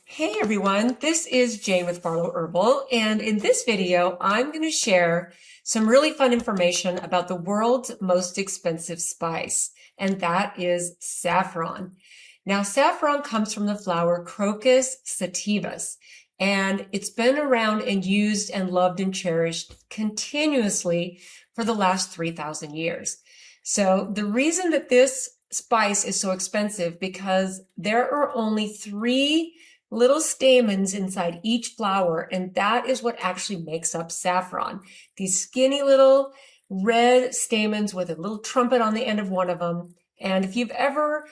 Hey everyone, this is Jane with Herbal, and in this video, I'm going to share some really fun information about the world's most expensive spice, and that is saffron. Now, saffron comes from the flower Crocus sativus, and it's been around and used and loved and cherished continuously for the last 3,000 years. So the reason that this spice is so expensive because there are only 3 little stamens inside each flower, and that is what actually makes up saffron. These skinny little red stamens with a little trumpet on the end of one of them. And if you've ever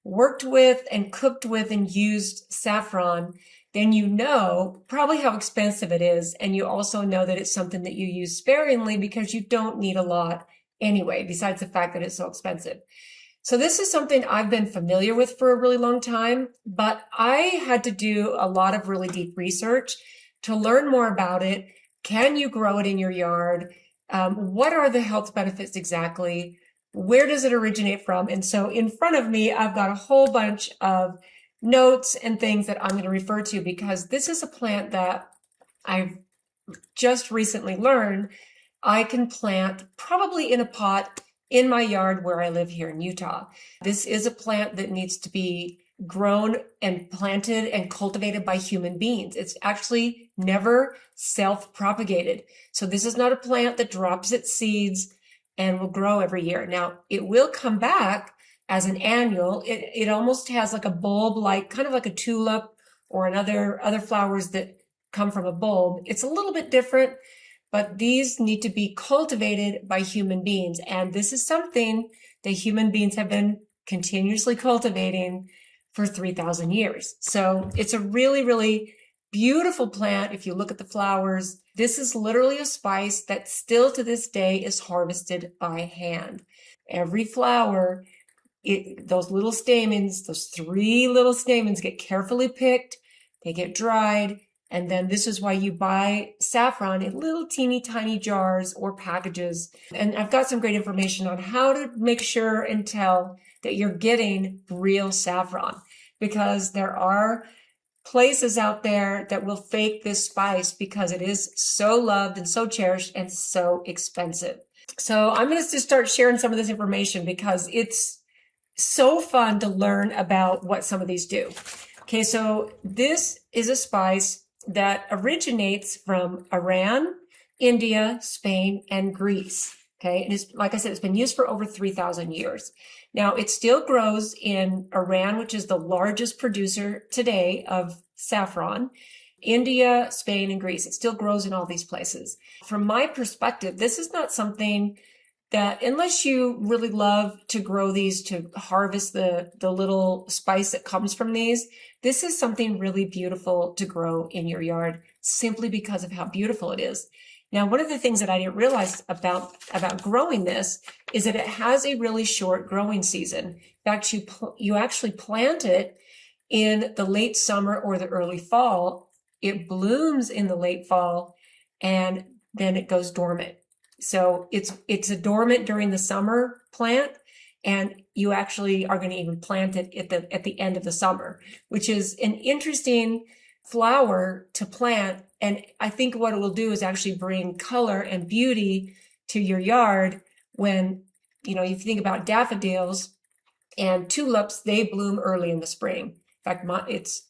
worked with and cooked with and used saffron, then you know probably how expensive it is. And you also know that it's something that you use sparingly because you don't need a lot anyway, besides the fact that it's so expensive. So this is something I've been familiar with for a really long time, but I had to do a lot of really deep research to learn more about it. Can you grow it in your yard? What are the health benefits exactly? Where does it originate from? And so in front of me, I've got a whole bunch of notes and things that I'm going to refer to because this is a plant that I've just recently learned I can plant probably in a pot in my yard where I live here in Utah. This is a plant that needs to be grown and planted and cultivated by human beings. It's actually never self-propagated. So this is not a plant that drops its seeds and will grow every year. Now, it will come back as an annual. It almost has like a bulb, like kind of like a tulip or other flowers that come from a bulb. It's a little bit different, but these need to be cultivated by human beings. And this is something that human beings have been continuously cultivating for 3,000 years. So it's a really, really beautiful plant. If you look at the flowers, this is literally a spice that still to this day is harvested by hand. Every flower, those little stamens, those 3 little stamens get carefully picked, they get dried, and then this is why you buy saffron in little teeny tiny jars or packages. And I've got some great information on how to make sure and tell that you're getting real saffron, because there are places out there that will fake this spice because it is so loved and so cherished and so expensive. So I'm going to just start sharing some of this information because it's so fun to learn about what some of these do. Okay, so this is a spice that originates from Iran, India, Spain, and Greece. Okay, and it's, like I said, it's been used for over 3,000 years. Now, it still grows in Iran, which is the largest producer today of saffron. India, Spain, and Greece. It still grows in all these places. From my perspective, this is not something that, unless you really love to grow these, to harvest the little spice that comes from these, this is something really beautiful to grow in your yard simply because of how beautiful it is. Now, one of the things that I didn't realize about growing this is that it has a really short growing season. In fact, you actually plant it in the late summer or the early fall. It blooms in the late fall and then it goes dormant. So it's a dormant during the summer plant, and you actually are going to even plant it at the end of the summer, which is an interesting flower to plant. And I think what it will do is actually bring color and beauty to your yard. When, you know, if you think about daffodils and tulips, they bloom early in the spring. In fact, it's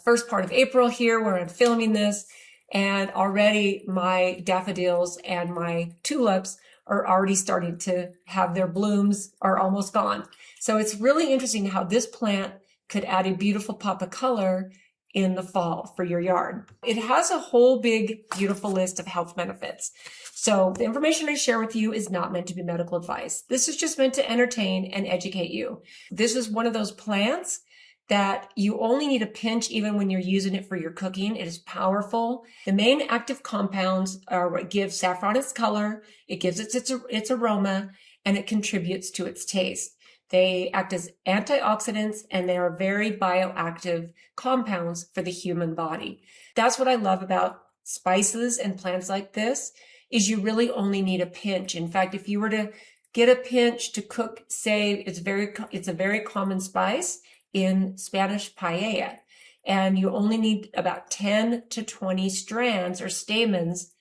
first part of April here where I'm filming this. And already my daffodils and my tulips are already starting to have their blooms are almost gone. So it's really interesting how this plant could add a beautiful pop of color in the fall for your yard. It has a whole big, beautiful list of health benefits. So the information I share with you is not meant to be medical advice. This is just meant to entertain and educate you. This is one of those plants that you only need a pinch even when you're using it for your cooking. It is powerful. The main active compounds are what gives saffron its color, it gives it its aroma, and it contributes to its taste. They act as antioxidants, and they are very bioactive compounds for the human body. That's what I love about spices and plants like this, is you really only need a pinch. In fact, if you were to Get a pinch to cook, say, it's a very common spice in Spanish paella. And you only need about 10 to 20 strands or stamens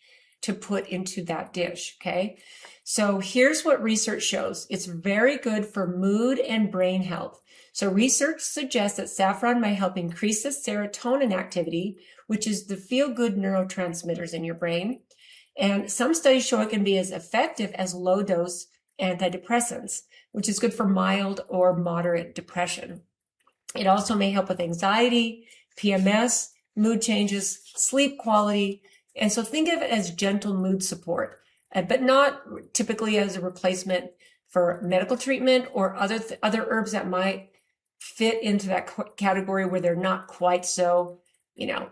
to put into that dish, okay? So here's what research shows. It's very good for mood and brain health. So research suggests that saffron may help increase the serotonin activity, which is the feel-good neurotransmitters in your brain. And some studies show it can be as effective as low-dose antidepressants, which is good for mild or moderate depression. It also may help with anxiety, PMS, mood changes, sleep quality. And so think of it as gentle mood support, but not typically as a replacement for medical treatment or other herbs that might fit into that category where they're not quite so,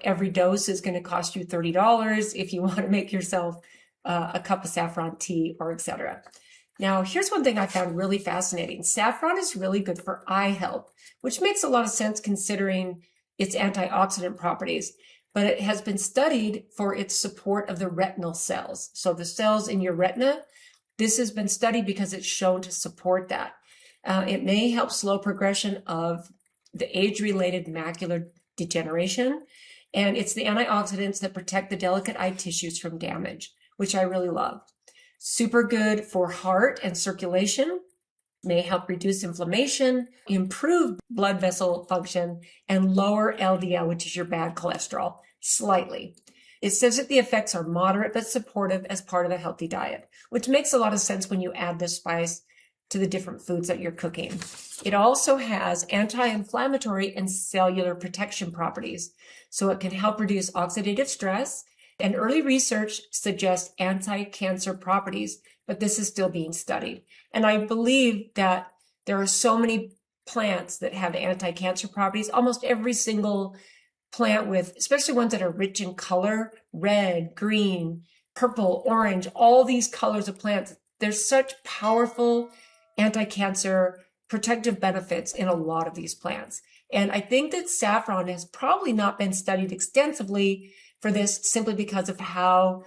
every dose is going to cost you $30 if you want to make yourself a cup of saffron tea or etc. Now, here's one thing I found really fascinating. Saffron is really good for eye health, which makes a lot of sense considering its antioxidant properties, but it has been studied for its support of the retinal cells. So the cells in your retina, this has been studied because it's shown to support that. It may help slow progression of the age-related macular degeneration, and it's the antioxidants that protect the delicate eye tissues from damage, which I really love. Super good for heart and circulation, may help reduce inflammation, improve blood vessel function, and lower LDL, which is your bad cholesterol, slightly. It says that the effects are moderate but supportive as part of a healthy diet, which makes a lot of sense when you add this spice to the different foods that you're cooking. It also has anti-inflammatory and cellular protection properties, so it can help reduce oxidative stress. And early research suggests anti-cancer properties, but this is still being studied. And I believe that there are so many plants that have anti-cancer properties. Almost every single plant especially ones that are rich in color, red, green, purple, orange, all these colors of plants, there's such powerful anti-cancer protective benefits in a lot of these plants. And I think that saffron has probably not been studied extensively for this simply because of how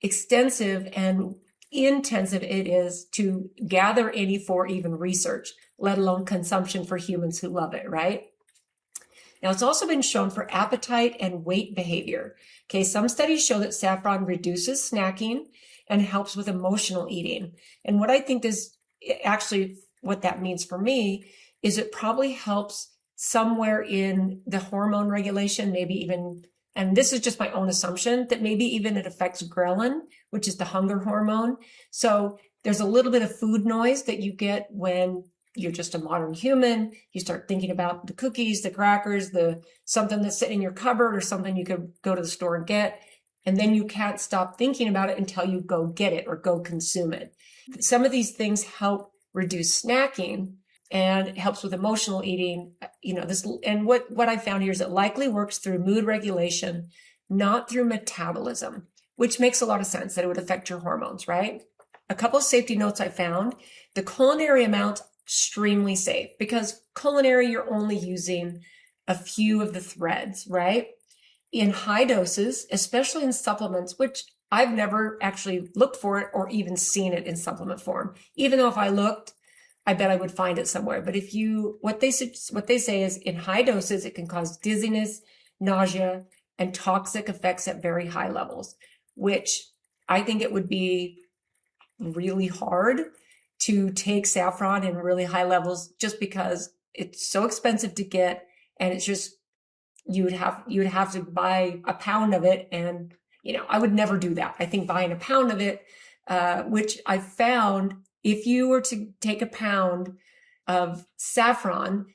extensive and intensive it is to gather any for even research, let alone consumption for humans who love it, right? Now, it's also been shown for appetite and weight behavior. Okay, some studies show that saffron reduces snacking and helps with emotional eating. And what I think is actually what that means for me is it probably helps somewhere in the hormone regulation, maybe even, and this is just my own assumption, that maybe even it affects ghrelin, which is the hunger hormone. So there's a little bit of food noise that you get when you're just a modern human. You start thinking about the cookies, the crackers, something that's sitting in your cupboard or something you could go to the store and get. And then you can't stop thinking about it until you go get it or go consume it. Some of these things help reduce snacking and it helps with emotional eating. And what I found here is it likely works through mood regulation, not through metabolism, which makes a lot of sense that it would affect your hormones, right? A couple of safety notes I found. The culinary amount, extremely safe, because culinary, you're only using a few of the threads, right? In high doses, especially in supplements, which I've never actually looked for it or even seen it in supplement form. Even though if I looked, I bet I would find it somewhere. But what they say is in high doses, it can cause dizziness, nausea, and toxic effects at very high levels, which I think it would be really hard to take saffron in really high levels just because it's so expensive to get, and it's just you would have to buy a pound of it, and I would never do that. I think buying a pound of it, which I found, if you were to take a pound of saffron,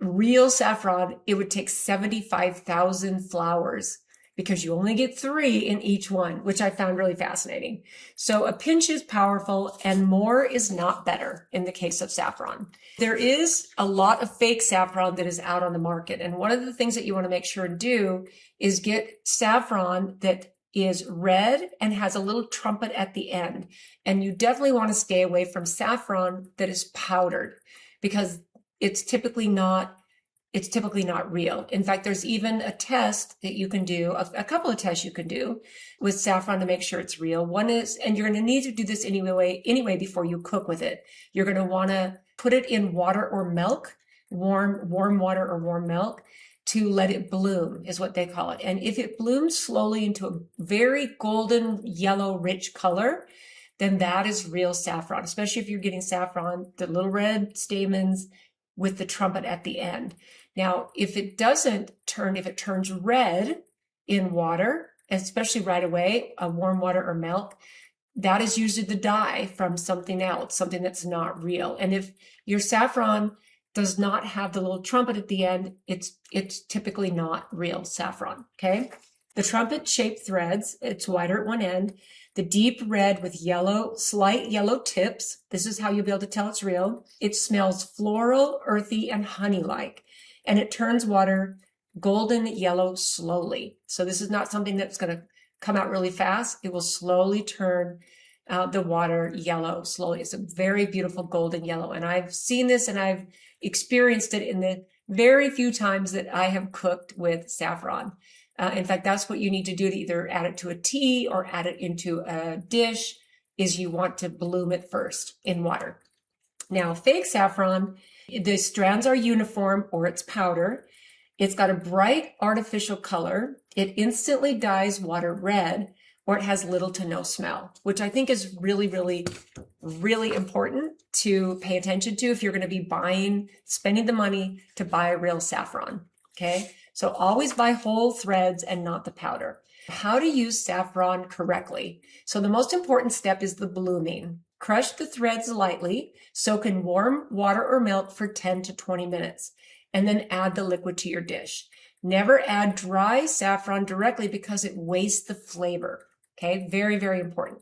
real saffron, it would take 75,000 flowers because you only get 3 in each one, which I found really fascinating. So a pinch is powerful and more is not better in the case of saffron. There is a lot of fake saffron that is out on the market. And one of the things that you want to make sure to do is get saffron that is red and has a little trumpet at the end. And you definitely want to stay away from saffron that is powdered because it's typically not it's typically not real. In fact, there's even a test that you can do, a couple of tests you can do with saffron to make sure it's real. One is, and you're going to need to do this anyway before you cook with it. You're going to want to put it in water or milk, warm water or warm milk, to let it bloom is what they call it. And if it blooms slowly into a very golden yellow rich color, then that is real saffron, especially if you're getting saffron, the little red stamens with the trumpet at the end. Now, if it turns red in water, especially right away, warm water or milk, that is usually the dye from something else, something that's not real. And if your saffron does not have the little trumpet at the end, it's typically not real saffron, okay? The trumpet-shaped threads, it's wider at one end. The deep red with slight yellow tips. This is how you'll be able to tell it's real. It smells floral, earthy, and honey-like. And it turns water golden yellow slowly. So this is not something that's going to come out really fast. It will slowly turn the water yellow slowly. It's a very beautiful golden yellow. And I've seen this and I've experienced it in the very few times that I have cooked with saffron. In fact, that's what you need to do to either add it to a tea or add it into a dish, is you want to bloom it first in water. Now, fake saffron, the strands are uniform or it's powder. It's got a bright artificial color. It instantly dyes water red, or it has little to no smell, which I think is really, really, really important to pay attention to if you're going to be spending the money to buy real saffron, okay? So always buy whole threads and not the powder. How to use saffron correctly. So the most important step is the blooming. Crush the threads lightly, soak in warm water or milk for 10 to 20 minutes, and then add the liquid to your dish. Never add dry saffron directly because it wastes the flavor. Okay, very, very important.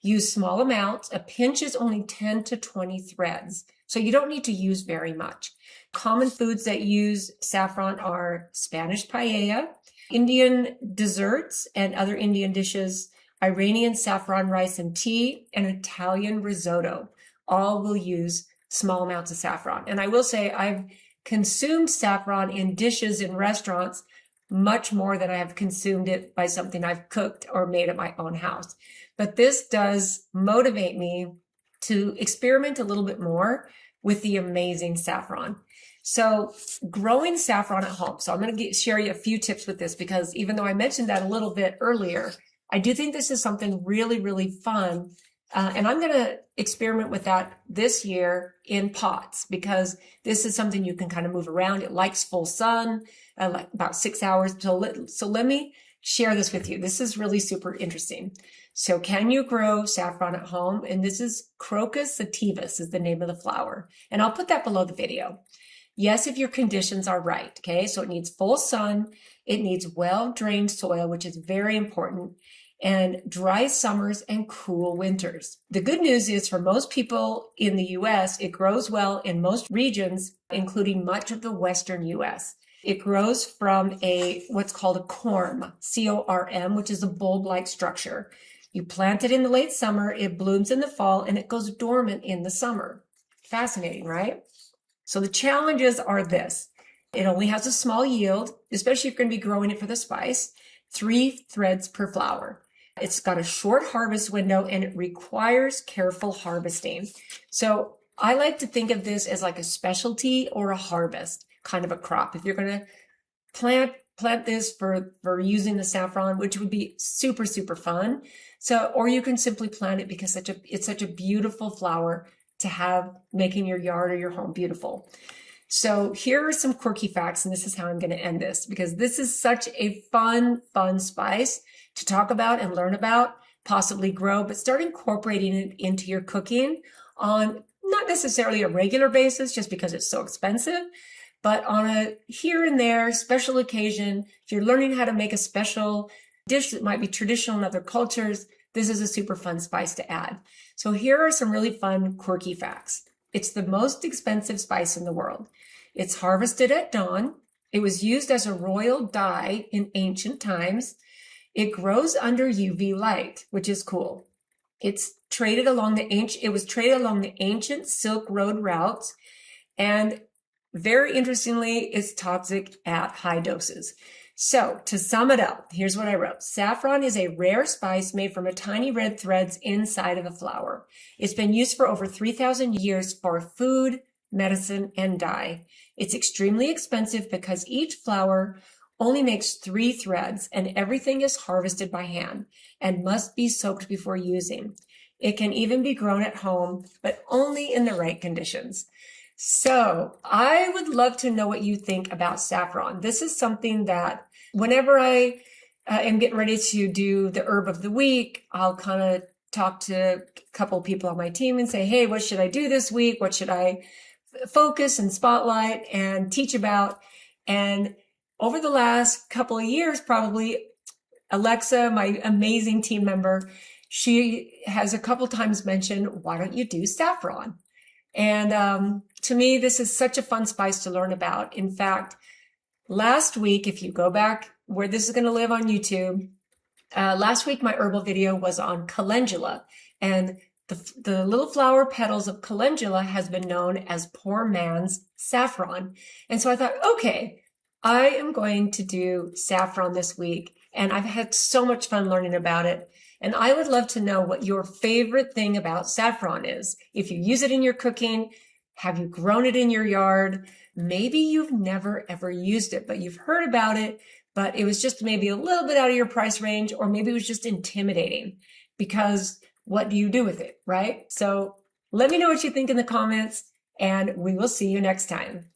Use small amounts. A pinch is only 10 to 20 threads, so you don't need to use very much. Common foods that use saffron are Spanish paella, Indian desserts and other Indian dishes, Iranian saffron rice and tea, and Italian risotto. All will use small amounts of saffron. And I will say I've consumed saffron in dishes in restaurants much more than I have consumed it by something I've cooked or made at my own house. But this does motivate me to experiment a little bit more with the amazing saffron. So growing saffron at home. So I'm going to share you a few tips with this, because even though I mentioned that a little bit earlier, I do think this is something really, really fun. And I'm going to experiment with that this year in pots, because this is something you can kind of move around. It likes full sun, like about 6 hours. So let me share this with you. This is really super interesting. So can you grow saffron at home? And this is Crocus sativus is the name of the flower. And I'll put that below the video. Yes, if your conditions are right, okay? So it needs full sun, it needs well-drained soil, which is very important, and dry summers and cool winters. The good news is for most people in the US, it grows well in most regions, including much of the Western US. It grows from what's called a corm, C-O-R-M, which is a bulb-like structure. You plant it in the late summer, it blooms in the fall, and it goes dormant in the summer. Fascinating, right? So the challenges are this. It only has a small yield, especially if you're going to be growing it for the spice, 3 threads per flower. It's got a short harvest window and it requires careful harvesting. So I like to think of this as like a specialty or a harvest kind of a crop. If you're going to plant this for using the saffron, which would be super, super fun. So, or you can simply plant it because it's such a beautiful flower to have, making your yard or your home beautiful. So here are some quirky facts, and this is how I'm going to end this, because this is such a fun spice to talk about and learn about, possibly grow, but start incorporating it into your cooking on not necessarily a regular basis just because it's so expensive, but on a here and there special occasion. If you're learning how to make a special dish that might be traditional in other cultures, this is a super fun spice to add. So here are some really fun, quirky facts. It's the most expensive spice in the world. It's harvested at dawn. It was used as a royal dye in ancient times. It grows under UV light, which is cool. It was traded along the ancient Silk Road routes, and very interestingly, it's toxic at high doses. So to sum it up, here's what I wrote. Saffron is a rare spice made from a tiny red threads inside of a flower. It's been used for over 3,000 years for food, medicine, and dye. It's extremely expensive because each flower only makes 3 threads and everything is harvested by hand and must be soaked before using. It can even be grown at home, but only in the right conditions. So I would love to know what you think about saffron. This is something that whenever I am getting ready to do the herb of the week, I'll kind of talk to a couple people on my team and say, hey, what should I do this week? What should I focus and spotlight and teach about? And over the last couple of years, probably Alexa, my amazing team member, she has a couple times mentioned, why don't you do saffron? And to me, this is such a fun spice to learn about. In fact, last week, if you go back where this is going to live on YouTube, last week my herbal video was on calendula, and the little flower petals of calendula has been known as poor man's saffron. And so I thought, okay, I am going to do saffron this week, and I've had so much fun learning about it. And I would love to know what your favorite thing about saffron is. If you use it in your cooking, have you grown it in your yard? Maybe you've never ever used it, but you've heard about it, but it was just maybe a little bit out of your price range, or maybe it was just intimidating because what do you do with it, right? So let me know what you think in the comments, and we will see you next time.